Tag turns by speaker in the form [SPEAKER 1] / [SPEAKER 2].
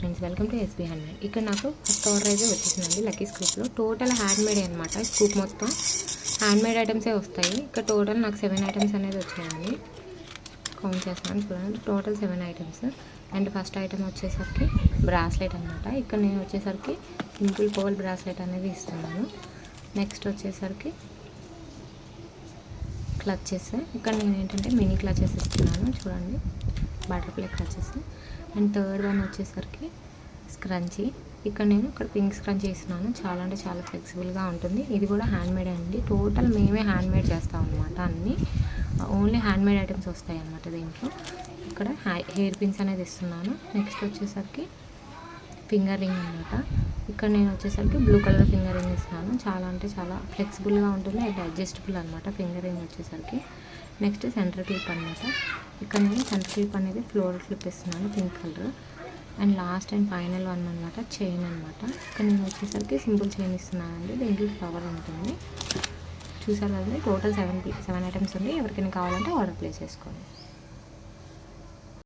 [SPEAKER 1] Friends, welcome to SB handmade. ఇక్కడ నాకు first order అయితే వచ్చేసిందండి లక్కీ స్కూప్లో. టోటల్ హ్యాండ్మేడ్ అనమాట. స్కూప్ మొత్తం హ్యాండ్మేడ్ ఐటమ్సే వస్తాయి. ఇక్కడ టోటల్ నాకు 7 ఐటమ్స్ అనేది వచ్చాయండి. కౌంట్ చేస్తున్నాను చూడండి. Total 7 items. And first item వచ్చేసరికి బ్రాస్లెట్ అనమాట. ఇక్కడ నేను వచ్చేసరికి సింపుల్ పర్ల్ బ్రాస్లెట్ అనేది ఇస్తున్నాను. నెక్స్ట్ వచ్చేసరికి క్లచెస్. ఇక్కడ నేను ఏంటంటే మినీ క్లచెస్ ఇస్తున్నాను చూడండి, butterfly clutches. And third one వచ్చేసరికి స్క్రంచీ. ఇక్కడ నేను పింక్ స్క్రంచీ ఇస్తున్నాను. చాలా అంటే చాలా ఫ్లెక్సిబుల్గా ఉంటుంది. ఇది కూడా హ్యాండ్మేడ్ అండి. టోటల్ మేమే హ్యాండ్మేడ్ చేస్తాం అనమాట. అన్నీ ఓన్లీ హ్యాండ్మేడ్ ఐటమ్స్ వస్తాయి అన్నమాట దీంట్లో. ఇక్కడ హెయిర్ పిన్స్ అనేది ఇస్తున్నాను. నెక్స్ట్ వచ్చేసరికి ఫింగర్ రింగ్ అనమాట. ఇక్కడ నేను వచ్చేసరికి బ్లూ కలర్ ఫింగర్ రింగ్ ఇస్తున్నాను. చాలా అంటే చాలా ఫ్లెక్సిబుల్గా ఉంటుంది అండ్ అడ్జస్టబుల్ అనమాట ఫింగర్ రింగ్ వచ్చేసరికి. నెక్స్ట్ సెంటర్ క్లిప్ అనమాట. ఇక్కడ నేను సెంటర్ క్లిప్ అనేది ఫ్లోరల్ క్లిప్ ఇస్తున్నాను pink colour. And last and final one అనమాట చైన్ అనమాట. ఇక్కడ నేను వచ్చేసరికి సింపుల్ చైన్ ఇస్తున్నానండి. దీంట్లో ఫ్లవర్ ఉంటుంది చూసారు కదండి. టోటల్ 7 ఐటమ్స్ ఉంది. ఎవరికైనా కావాలంటే ఆర్డర్ ప్లేస్ చేసుకోండి.